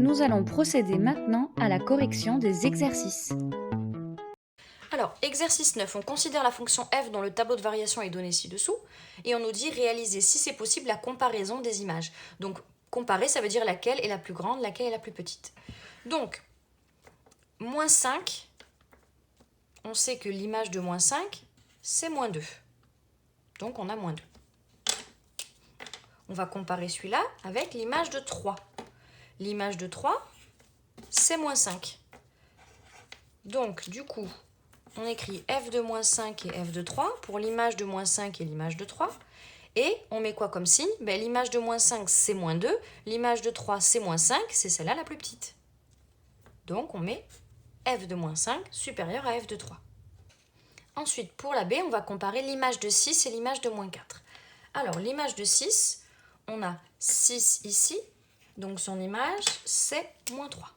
Nous allons procéder maintenant à la correction des exercices. Alors, exercice 9, on considère la fonction f dont le tableau de variation est donné ci-dessous, et on nous dit réaliser, si c'est possible, la comparaison des images. Donc, comparer, ça veut dire laquelle est la plus grande, laquelle est la plus petite. Donc, moins 5, on sait que l'image de moins 5, c'est moins 2. Donc, on a moins 2. On va comparer celui-là avec l'image de 3. L'image de 3, c'est moins 5. Donc, du coup, on écrit f de moins 5 et f de 3 pour l'image de moins 5 et l'image de 3. Et on met quoi comme signe? L'image de moins 5, c'est moins 2. L'image de 3, c'est moins 5. C'est celle-là la plus petite. Donc, on met f de moins 5 supérieur à f de 3. Ensuite, pour la B, on va comparer l'image de 6 et l'image de moins 4. Alors, l'image de 6, on a 6 ici. Donc, son image, c'est moins 3.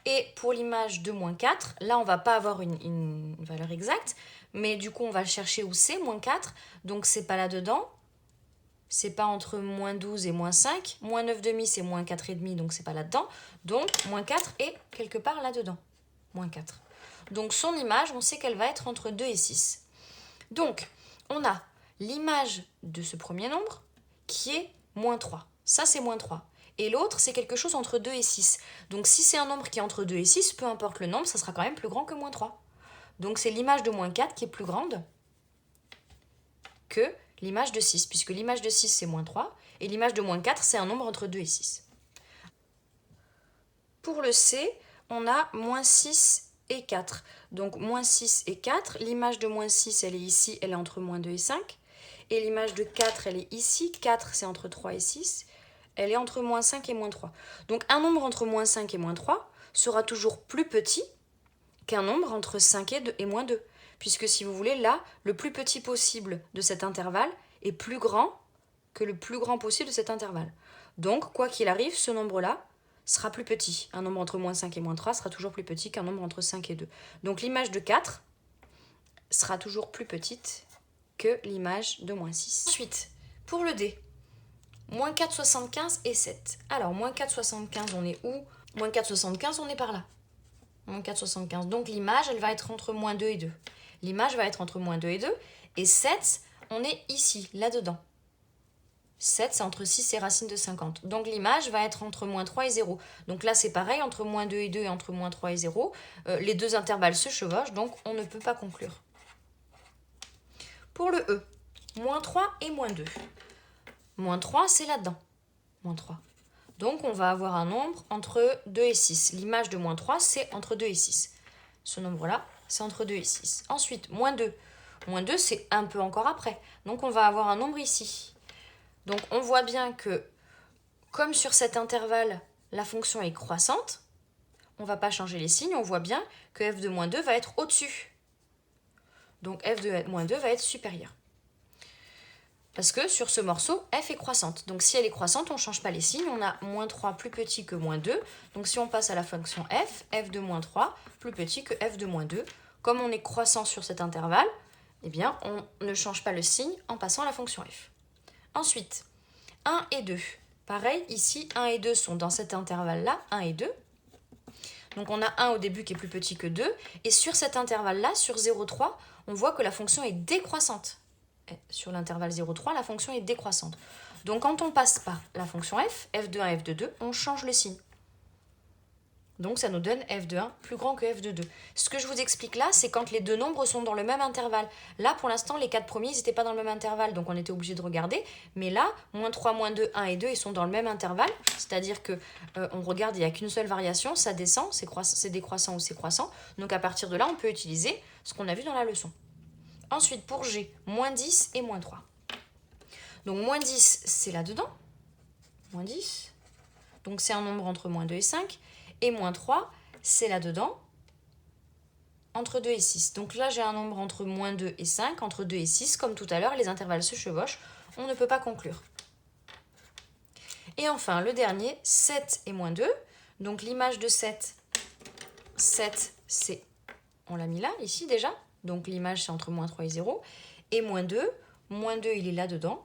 Et pour l'image de moins 4, là, on ne va pas avoir une valeur exacte, mais du coup, on va le chercher où c'est, moins 4. Donc, c'est pas là-dedans. C'est pas entre moins 12 et moins 5. Moins 9,5, c'est moins 4,5, donc c'est pas là-dedans. Donc, moins 4 est quelque part là-dedans. Moins 4. Donc, son image, on sait qu'elle va être entre 2 et 6. Donc, on a l'image de ce premier nombre qui est moins 3. Ça, c'est moins 3. Et l'autre, c'est quelque chose entre 2 et 6. Donc, si c'est un nombre qui est entre 2 et 6, peu importe le nombre, ça sera quand même plus grand que moins 3. Donc, c'est l'image de moins 4 qui est plus grande que l'image de 6, puisque l'image de 6, c'est moins 3, et l'image de moins 4, c'est un nombre entre 2 et 6. Pour le C, on a moins 6 et 4. Donc, moins 6 et 4, l'image de moins 6, elle est ici, elle est entre moins 2 et 5. Et l'image de 4, elle est ici, 4, c'est entre 3 et 6. Elle est entre moins 5 et moins 3. Donc, un nombre entre moins 5 et moins 3 sera toujours plus petit qu'un nombre entre 5 et moins 2. Puisque, si vous voulez, là, le plus petit possible de cet intervalle est plus grand que le plus grand possible de cet intervalle. Donc, quoi qu'il arrive, ce nombre-là sera plus petit. Un nombre entre moins 5 et moins 3 sera toujours plus petit qu'un nombre entre 5 et 2. Donc, l'image de 4 sera toujours plus petite que l'image de moins 6. Ensuite, pour le D, moins 4,75 et 7. Alors, moins 4,75, on est où? Moins 4,75, on est par là. Moins 4,75. Donc, l'image, elle va être entre moins 2 et 2. L'image va être entre moins 2 et 2. Et 7, on est ici, là-dedans. 7, c'est entre 6 et racine de 50. Donc, l'image va être entre moins 3 et 0. Donc là, c'est pareil, entre moins 2 et 2 et entre moins 3 et 0. Les deux intervalles se chevauchent, donc on ne peut pas conclure. Pour le E, moins 3 et moins 2. Moins 3, c'est là-dedans. Moins 3. Donc, on va avoir un nombre entre 2 et 6. L'image de moins 3, c'est entre 2 et 6. Ce nombre-là, c'est entre 2 et 6. Ensuite, moins 2. Moins 2, c'est un peu encore après. Donc, on va avoir un nombre ici. Donc, on voit bien que, comme sur cet intervalle, la fonction est croissante, on ne va pas changer les signes. On voit bien que f de moins 2 va être au-dessus. Donc, f de moins 2 va être supérieur. Parce que sur ce morceau, f est croissante. Donc, si elle est croissante, on ne change pas les signes. On a moins 3 plus petit que moins 2. Donc, si on passe à la fonction f de moins 3 plus petit que f de moins 2. Comme on est croissant sur cet intervalle, eh bien, on ne change pas le signe en passant à la fonction f. Ensuite, 1 et 2. Pareil, ici, 1 et 2 sont dans cet intervalle-là, 1 et 2. Donc, on a 1 au début qui est plus petit que 2. Et sur cet intervalle-là, sur 0,3, on voit que la fonction est décroissante. Sur l'intervalle 0,3, la fonction est décroissante. Donc, quand on passe par la fonction f de 1 et f de 2, on change le signe. Donc, ça nous donne f de 1 plus grand que f de 2. Ce que je vous explique là, c'est quand les deux nombres sont dans le même intervalle. Là, pour l'instant, les 4 premiers, ils n'étaient pas dans le même intervalle, donc on était obligé de regarder. Mais là, moins 3, moins 2, 1 et 2, ils sont dans le même intervalle. C'est-à-dire qu'on regarde, il n'y a qu'une seule variation, ça descend, c'est décroissant ou c'est croissant. Donc, à partir de là, on peut utiliser ce qu'on a vu dans la leçon. Ensuite, pour G, moins 10 et moins 3. Donc, moins 10, c'est là-dedans. Moins 10. Donc, c'est un nombre entre moins 2 et 5. Et moins 3, c'est là-dedans, entre 2 et 6. Donc là, j'ai un nombre entre moins 2 et 5, entre 2 et 6. Comme tout à l'heure, les intervalles se chevauchent. On ne peut pas conclure. Et enfin, le dernier, 7 et moins 2. Donc l'image de 7, c'est... On l'a mis là, ici déjà. Donc l'image, c'est entre moins 3 et 0. Et moins 2, il est là-dedans,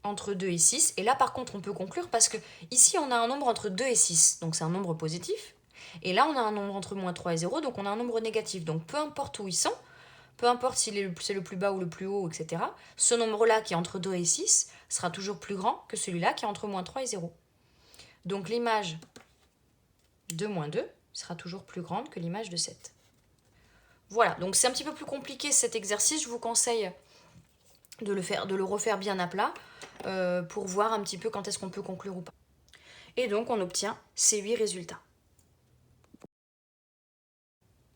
entre 2 et 6. Et là, par contre, on peut conclure parce que ici, on a un nombre entre 2 et 6. Donc, c'est un nombre positif. Et là, on a un nombre entre moins 3 et 0. Donc, on a un nombre négatif. Donc, peu importe où ils sont, peu importe si c'est le plus bas ou le plus haut, etc., ce nombre-là qui est entre 2 et 6 sera toujours plus grand que celui-là qui est entre moins 3 et 0. Donc, l'image de moins 2 sera toujours plus grande que l'image de 7. Voilà, donc c'est un petit peu plus compliqué cet exercice. Je vous conseille de le refaire bien à plat pour voir un petit peu quand est-ce qu'on peut conclure ou pas. Et donc on obtient ces 8 résultats.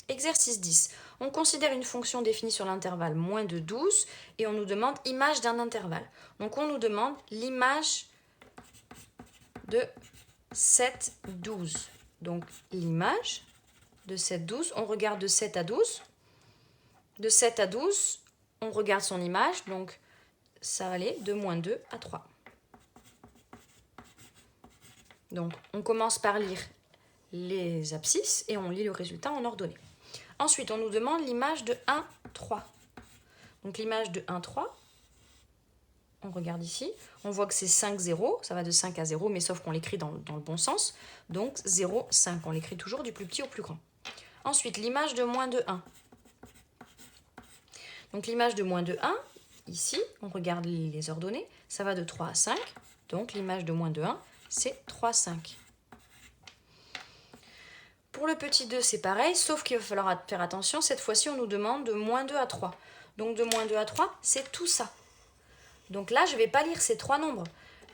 Exercice 10. On considère une fonction définie sur l'intervalle moins de 12 et on nous demande image d'un intervalle. Donc on nous demande l'image de 7, 12. Donc l'image de 7, 12, on regarde de 7 à 12. De 7 à 12, on regarde son image, donc ça va aller de moins 2 à 3. Donc on commence par lire les abscisses et on lit le résultat en ordonnée. Ensuite, on nous demande l'image de 1, 3. Donc l'image de 1, 3, on regarde ici, on voit que c'est 5, 0, ça va de 5 à 0, mais sauf qu'on l'écrit dans le bon sens. Donc 0, 5, on l'écrit toujours du plus petit au plus grand. Ensuite, l'image de moins de 1. Donc l'image de moins de 1, ici, on regarde les ordonnées, ça va de 3 à 5. Donc l'image de moins de 1, c'est 3, 5. Pour le petit 2, c'est pareil, sauf qu'il va falloir faire attention. Cette fois-ci, on nous demande de moins 2 à 3. Donc de moins 2 à 3, c'est tout ça. Donc là, je ne vais pas lire ces trois nombres.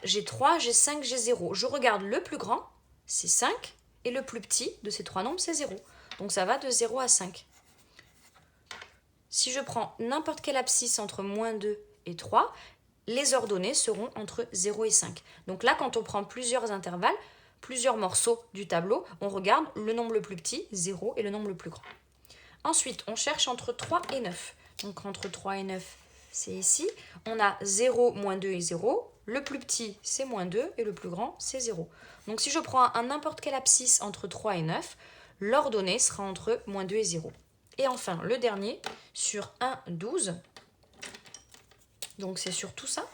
J'ai 3, j'ai 5, j'ai 0. Je regarde le plus grand, c'est 5, et le plus petit de ces trois nombres, c'est 0. Donc ça va de 0 à 5. Si je prends n'importe quelle abscisse entre moins 2 et 3, les ordonnées seront entre 0 et 5. Donc là, quand on prend plusieurs intervalles, plusieurs morceaux du tableau, on regarde le nombre le plus petit, 0, et le nombre le plus grand. Ensuite, on cherche entre 3 et 9. Donc entre 3 et 9, c'est ici. On a 0, moins 2 et 0. Le plus petit, c'est moins 2, et le plus grand, c'est 0. Donc si je prends n'importe quelle abscisse entre 3 et 9, l'ordonnée sera entre moins 2 et 0. Et enfin, le dernier, sur 1, 12. Donc c'est sur tout ça.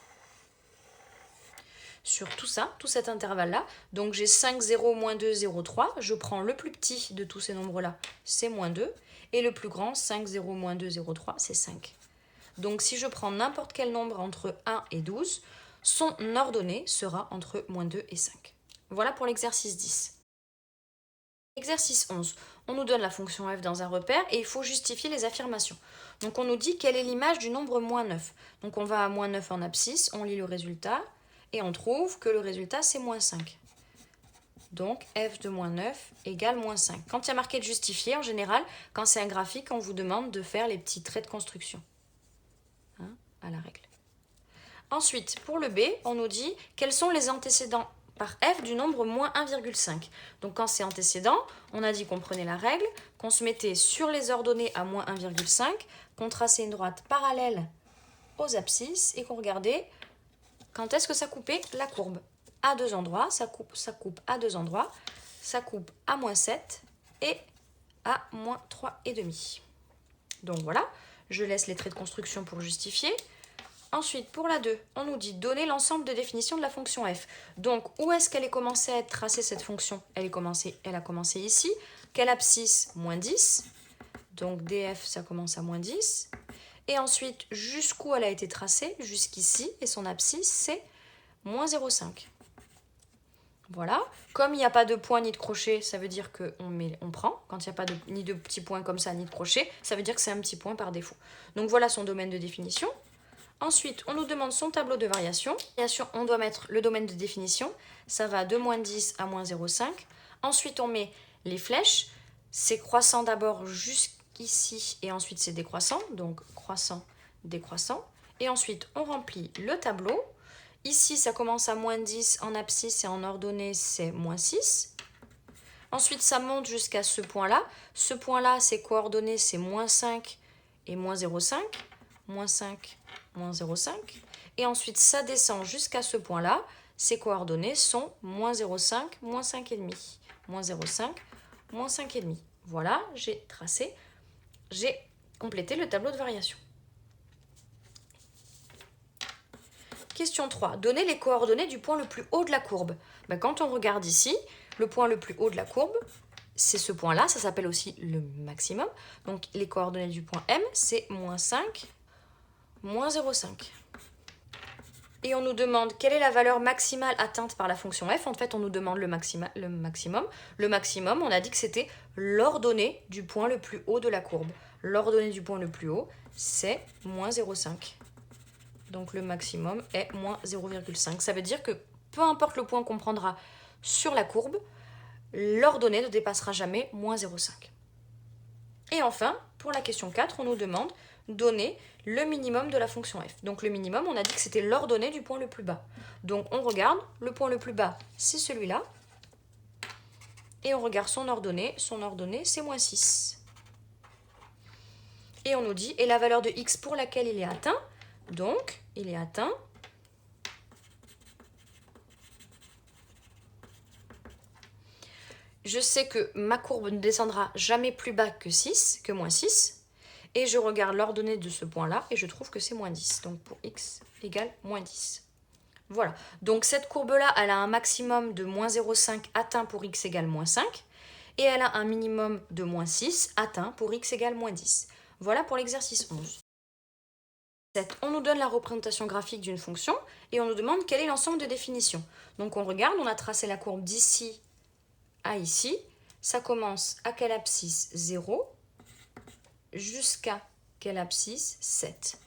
Sur tout ça, tout cet intervalle-là. Donc j'ai 5, 0, moins 2, 0, 3. Je prends le plus petit de tous ces nombres-là, c'est moins 2. Et le plus grand, 5, 0, moins 2, 0, 3, c'est 5. Donc si je prends n'importe quel nombre entre 1 et 12, son ordonnée sera entre moins 2 et 5. Voilà pour l'exercice 10. Exercice 11. On nous donne la fonction f dans un repère et il faut justifier les affirmations. Donc on nous dit quelle est l'image du nombre moins 9. Donc on va à moins 9 en abscisse, on lit le résultat et on trouve que le résultat c'est moins 5. Donc f de moins 9 égale moins 5. Quand il y a marqué de justifier, en général, quand c'est un graphique, on vous demande de faire les petits traits de construction. À la règle. Ensuite, pour le B, on nous dit quels sont les antécédents par f du nombre moins 1,5. Donc quand c'est antécédent, on a dit qu'on prenait la règle, qu'on se mettait sur les ordonnées à moins 1,5, qu'on traçait une droite parallèle aux abscisses et qu'on regardait quand est-ce que ça coupait la courbe. À deux endroits, ça coupe à deux endroits, ça coupe à moins 7 et à moins 3,5. Donc voilà, je laisse les traits de construction pour justifier. Ensuite, pour la 2, on nous dit donner l'ensemble de définition de la fonction f. Donc, où est-ce qu'elle est commencée à être tracée, cette fonction ? Elle a commencé ici. Quelle abscisse ? Moins 10. Donc, df, ça commence à moins 10. Et ensuite, jusqu'où elle a été tracée ? Jusqu'ici. Et son abscisse, c'est moins 0,5. Voilà. Comme il n'y a pas de point ni de crochet, ça veut dire qu'on prend. Quand il n'y a pas ni de petits points comme ça, ni de crochet, ça veut dire que c'est un petit point par défaut. Donc, voilà son domaine de définition. Ensuite, on nous demande son tableau de variation. On doit mettre le domaine de définition. Ça va de moins 10 à moins 0,5. Ensuite, on met les flèches. C'est croissant d'abord jusqu'ici et ensuite c'est décroissant. Donc, croissant, décroissant. Et ensuite, on remplit le tableau. Ici, ça commence à moins 10 en abscisse et en ordonnée, c'est moins 6. Ensuite, ça monte jusqu'à ce point-là. Ce point-là, ses coordonnées, c'est moins 5 et moins 0,5. Moins 5, moins 0,5. Et ensuite, ça descend jusqu'à ce point-là. Ses coordonnées sont moins 0,5, moins 5,5. Moins 0,5, moins 5,5. Voilà, j'ai tracé, j'ai complété le tableau de variation. Question 3. Donnez les coordonnées du point le plus haut de la courbe. Ben, quand on regarde ici, le point le plus haut de la courbe, c'est ce point-là, ça s'appelle aussi le maximum. Donc les coordonnées du point M, c'est -5, -0,5. Et on nous demande quelle est la valeur maximale atteinte par la fonction f. En fait, on nous demande le maximum. Le maximum, on a dit que c'était l'ordonnée du point le plus haut de la courbe. L'ordonnée du point le plus haut, c'est -0,5. Donc le maximum est -0,5. Ça veut dire que peu importe le point qu'on prendra sur la courbe, l'ordonnée ne dépassera jamais -0,5. Et enfin, pour la question 4, on nous demande donner le minimum de la fonction f. Donc le minimum, on a dit que c'était l'ordonnée du point le plus bas. Donc on regarde, le point le plus bas, c'est celui-là. Et on regarde son ordonnée c'est -6. Et on nous dit, et la valeur de x pour laquelle il est atteint, donc il est atteint je sais que ma courbe ne descendra jamais plus bas que -6, et je regarde l'ordonnée de ce point-là, et je trouve que c'est -10. Donc pour x égale -10. Voilà. Donc cette courbe-là, elle a un maximum de -0,5 atteint pour x égale -5, et elle a un minimum de -6 atteint pour x égale -10. Voilà pour l'exercice 11. On nous donne la représentation graphique d'une fonction, et on nous demande quel est l'ensemble de définitions. Donc on regarde, on a tracé la courbe d'ici à ici, ça commence à quelle abscisse 0 jusqu'à quelle abscisse 7.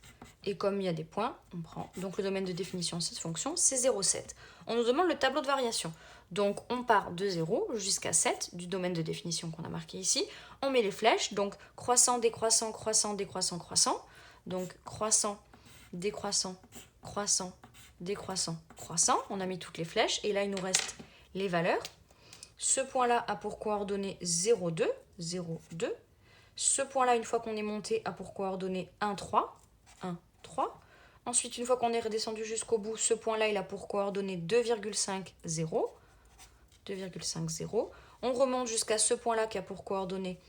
Et comme il y a des points, on prend. Donc le domaine de définition de cette fonction, c'est 0,7. On nous demande le tableau de variation. Donc on part de 0 jusqu'à 7 du domaine de définition qu'on a marqué ici. On met les flèches, donc croissant, décroissant, croissant, décroissant, croissant. Donc croissant, décroissant, croissant, décroissant, croissant. On a mis toutes les flèches et là il nous reste les valeurs. Ce point-là a pour coordonnées 0,2, 0,2. Ce point-là, une fois qu'on est monté, a pour coordonnées 1,3, 1,3. Ensuite, une fois qu'on est redescendu jusqu'au bout, ce point-là, il a pour coordonnées 2,5, 0, 2,5, 0. On remonte jusqu'à ce point-là qui a pour coordonnées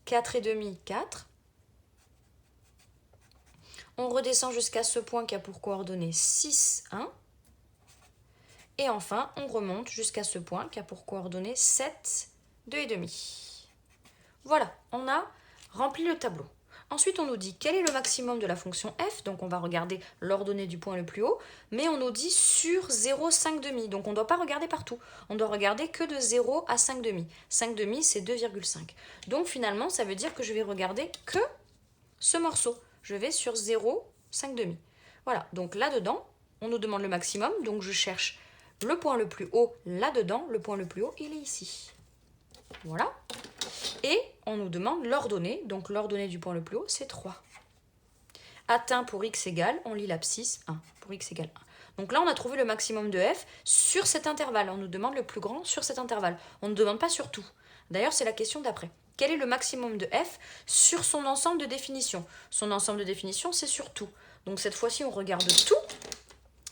4,5, 4. On redescend jusqu'à ce point qui a pour coordonnées 6, 1. Et enfin, on remonte jusqu'à ce point qui a pour coordonnées 7, 2,5. Voilà, on a rempli le tableau. Ensuite, on nous dit quel est le maximum de la fonction f. Donc, on va regarder l'ordonnée du point le plus haut. Mais on nous dit sur 0, 5,5. Donc, on ne doit pas regarder partout. On doit regarder que de 0 à 5,5. 5,5, c'est 2,5. Donc, finalement, ça veut dire que je vais regarder que ce morceau. Je vais sur 0, 5,5. Voilà, donc là-dedans, on nous demande le maximum. Donc, je cherche le point le plus haut là-dedans. Le point le plus haut, il est ici. Voilà. Et on nous demande l'ordonnée. Donc l'ordonnée du point le plus haut, c'est 3. Atteint pour x égale, on lit l'abscisse 1. Pour x égale 1. Donc là, on a trouvé le maximum de f sur cet intervalle. On nous demande le plus grand sur cet intervalle. On ne demande pas sur tout. D'ailleurs, c'est la question d'après. Quel est le maximum de f sur son ensemble de définition? Son ensemble de définition, c'est sur tout. Donc cette fois-ci, on regarde tout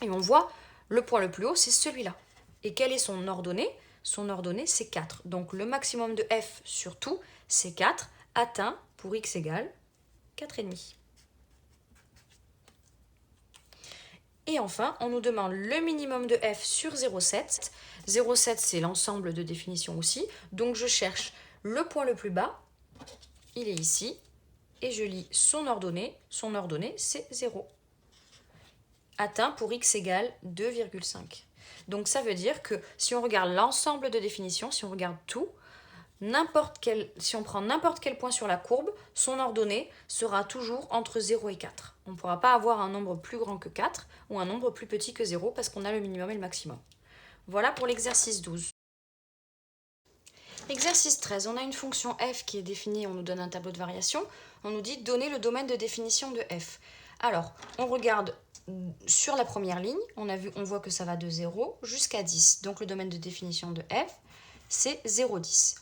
et on voit le point le plus haut, c'est celui-là. Et quelle est son ordonnée? Son ordonnée, c'est 4. Donc le maximum de f sur tout, c'est 4, atteint pour x égale 4,5. Et enfin, on nous demande le minimum de f sur 0,7. 0,7, c'est l'ensemble de définition aussi. Donc je cherche le point le plus bas, il est ici, et je lis son ordonnée. Son ordonnée, c'est 0. Atteint pour x égale 2,5. Donc ça veut dire que si on regarde l'ensemble de définition, si on regarde tout, si on prend n'importe quel point sur la courbe, son ordonnée sera toujours entre 0 et 4. On ne pourra pas avoir un nombre plus grand que 4 ou un nombre plus petit que 0 parce qu'on a le minimum et le maximum. Voilà pour l'exercice 12. Exercice 13, on a une fonction f qui est définie, on nous donne un tableau de variation. On nous dit donner le domaine de définition de f. Alors, on regarde sur la première ligne, on voit que ça va de 0 jusqu'à 10. Donc le domaine de définition de f, c'est 0, 10.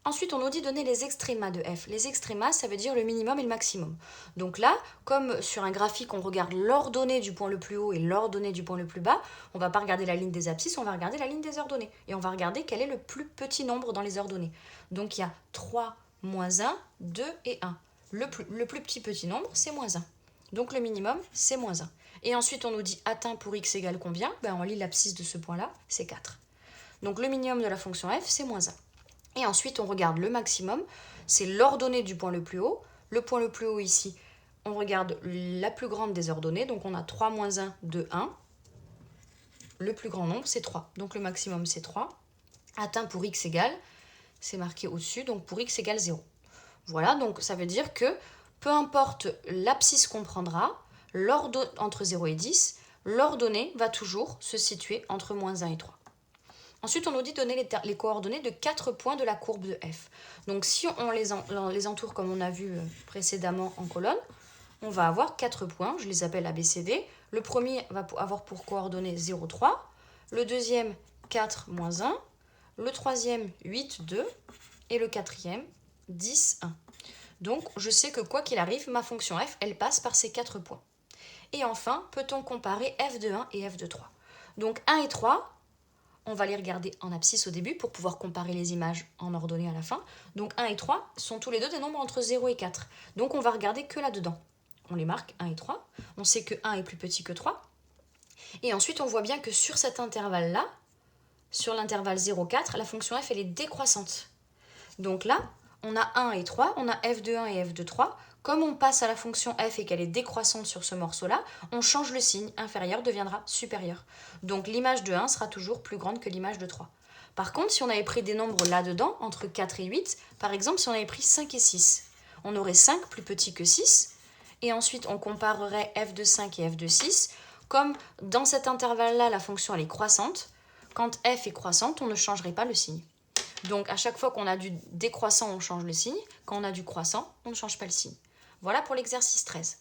Ensuite, on nous dit donner les extrémas de f. Les extrémas, ça veut dire le minimum et le maximum. Donc là, comme sur un graphique, on regarde l'ordonnée du point le plus haut et l'ordonnée du point le plus bas, on ne va pas regarder la ligne des abscisses, on va regarder la ligne des ordonnées. Et on va regarder quel est le plus petit nombre dans les ordonnées. Donc il y a 3, moins 1, 2 et 1. Le plus petit nombre, c'est moins 1. Donc le minimum, c'est moins 1. Et ensuite, on nous dit atteint pour x égale combien? On lit l'abscisse de ce point-là, c'est 4. Donc le minimum de la fonction f, c'est moins 1. Et ensuite, on regarde le maximum, c'est l'ordonnée du point le plus haut. Le point le plus haut ici, on regarde la plus grande des ordonnées, donc on a 3 moins 1 de 1. Le plus grand nombre, c'est 3. Donc le maximum, c'est 3. Atteint pour x égale, c'est marqué au-dessus, donc pour x égale 0. Voilà, donc ça veut dire que peu importe l'abscisse qu'on prendra, entre 0 et 10, l'ordonnée va toujours se situer entre moins 1 et 3. Ensuite, on nous dit de donner les coordonnées de 4 points de la courbe de f. Donc si on les entoure comme on a vu précédemment en colonne, on va avoir 4 points, je les appelle ABCD. Le premier va avoir pour coordonnées 0, 3, le deuxième 4, moins 1, le troisième 8, 2 et le quatrième 10, 1. Donc je sais que quoi qu'il arrive, ma fonction f, elle passe par ces 4 points. Et enfin, peut-on comparer f de 1 et f de 3? Donc 1 et 3, on va les regarder en abscisse au début pour pouvoir comparer les images en ordonnée à la fin. Donc 1 et 3 sont tous les deux des nombres entre 0 et 4. Donc on va regarder que là-dedans. On les marque 1 et 3. On sait que 1 est plus petit que 3. Et ensuite, on voit bien que sur cet intervalle-là, sur l'intervalle 0,4, la fonction f, elle est décroissante. Donc là, on a 1 et 3, on a f de 1 et f de 3. Comme on passe à la fonction f et qu'elle est décroissante sur ce morceau-là, on change le signe, inférieur deviendra supérieur. Donc l'image de 1 sera toujours plus grande que l'image de 3. Par contre, si on avait pris des nombres là-dedans, entre 4 et 8, par exemple, si on avait pris 5 et 6, on aurait 5 plus petit que 6, et ensuite on comparerait f de 5 et f de 6. Comme dans cet intervalle-là, la fonction elle est croissante, quand f est croissante, on ne changerait pas le signe. Donc à chaque fois qu'on a du décroissant, on change le signe. Quand on a du croissant, on ne change pas le signe. Voilà pour l'exercice 13.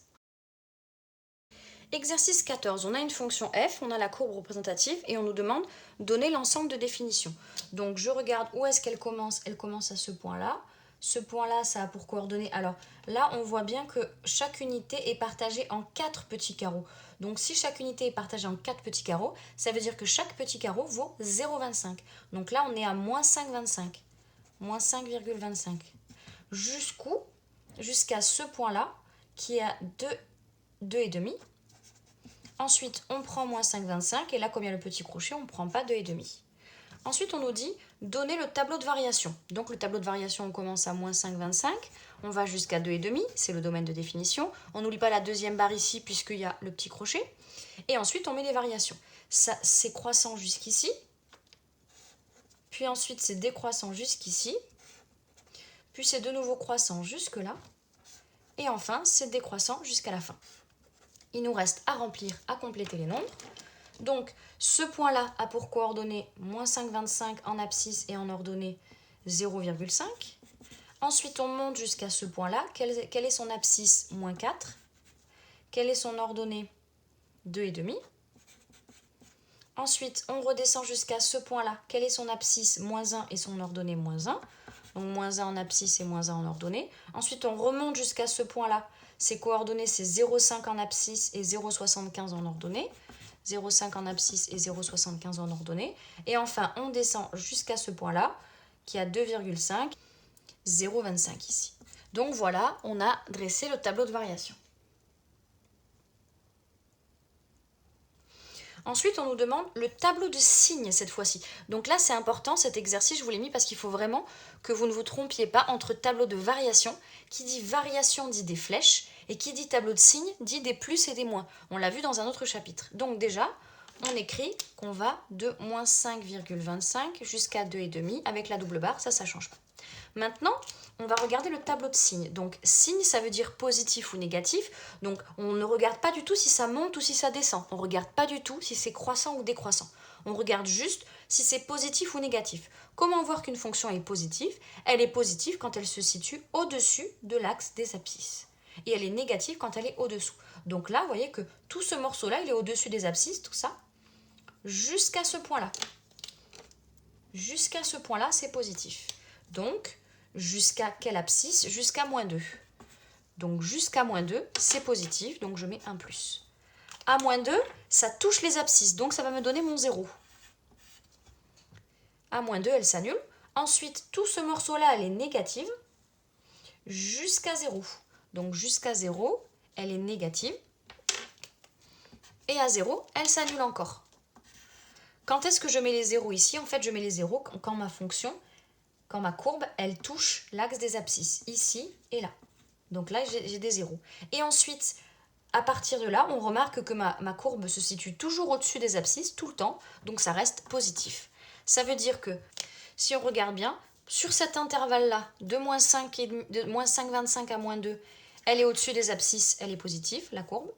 Exercice 14, on a une fonction f, on a la courbe représentative et on nous demande de donner l'ensemble de définitions. Donc je regarde où est-ce qu'elle commence. Elle commence à ce point-là. Ce point-là, ça a pour coordonnées. Alors là, on voit bien que chaque unité est partagée en 4 petits carreaux. Donc si chaque unité est partagée en 4 petits carreaux, ça veut dire que chaque petit carreau vaut 0,25. Donc là, on est à moins 5,25. Moins 5,25. Jusqu'où? Jusqu'à ce point-là, qui est à 2,5. Ensuite, on prend moins 5,25. Et là, comme il y a le petit crochet, on ne prend pas 2,5. Ensuite, on nous dit donner le tableau de variation. Donc le tableau de variation, on commence à moins 5,25. On va jusqu'à 2,5. C'est le domaine de définition. On n'oublie pas la deuxième barre ici, puisqu'il y a le petit crochet. Et ensuite, on met les variations. Ça, c'est croissant jusqu'ici. Puis ensuite, c'est décroissant jusqu'ici. Puis c'est de nouveau croissant jusque là. Et enfin, c'est décroissant jusqu'à la fin. Il nous reste à remplir, à compléter les nombres. Donc, ce point-là a pour coordonnées moins 5,25 en abscisse et en ordonnée 0,5. Ensuite, on monte jusqu'à ce point-là. Quelle est son abscisse? Moins 4. Quelle est son ordonnée? 2,5. Ensuite, on redescend jusqu'à ce point-là. Quelle est son abscisse? Moins 1 et son ordonnée moins 1. Donc moins 1 en abscisse et moins 1 en ordonnée. Ensuite, on remonte jusqu'à ce point-là. Ses coordonnées, c'est 0,5 en abscisse et 0,75 en ordonnée. 0,5 en abscisse et 0,75 en ordonnée. Et enfin, on descend jusqu'à ce point-là, qui a 2,5, 0,25 ici. Donc voilà, on a dressé le tableau de variation. Ensuite, on nous demande le tableau de signes cette fois-ci. Donc là, c'est important, cet exercice, je vous l'ai mis parce qu'il faut vraiment que vous ne vous trompiez pas entre tableau de variation. Qui dit variation dit des flèches, et qui dit tableau de signes dit des plus et des moins. On l'a vu dans un autre chapitre. Donc déjà, on écrit qu'on va de moins 5,25 jusqu'à 2,5 avec la double barre, ça ne change pas. Maintenant, on va regarder le tableau de signes. Donc, signe, ça veut dire positif ou négatif. Donc, on ne regarde pas du tout si ça monte ou si ça descend. On ne regarde pas du tout si c'est croissant ou décroissant. On regarde juste si c'est positif ou négatif. Comment voir qu'une fonction est positive? Elle est positive quand elle se situe au-dessus de l'axe des abscisses. Et elle est négative quand elle est au-dessous. Donc là, vous voyez que tout ce morceau-là, il est au-dessus des abscisses, tout ça, jusqu'à ce point-là. Jusqu'à ce point-là, c'est positif. Donc, jusqu'à quelle abscisse? Jusqu'à moins 2. Donc, jusqu'à moins 2, c'est positif, donc je mets un plus. À moins 2, ça touche les abscisses, donc ça va me donner mon 0. À moins 2, elle s'annule. Ensuite, tout ce morceau-là, elle est négative jusqu'à 0. Donc, jusqu'à 0, elle est négative. Et à 0, elle s'annule encore. Quand est-ce que je mets les zéros ici? En fait, je mets les zéros quand ma courbe, elle touche l'axe des abscisses, ici et là. Donc là, j'ai des zéros. Et ensuite, à partir de là, on remarque que ma courbe se situe toujours au-dessus des abscisses, tout le temps, donc ça reste positif. Ça veut dire que, si on regarde bien, sur cet intervalle-là, de moins 5,25 à moins 2, elle est au-dessus des abscisses, elle est positive, la courbe.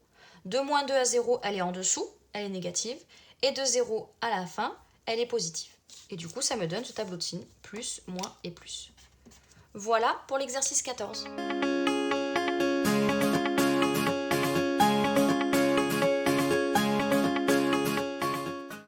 De moins 2 à 0, elle est en dessous, elle est négative. Et de 0 à la fin, elle est positive. Et du coup, ça me donne ce tableau de signes, plus, moins et plus. Voilà pour l'exercice 14.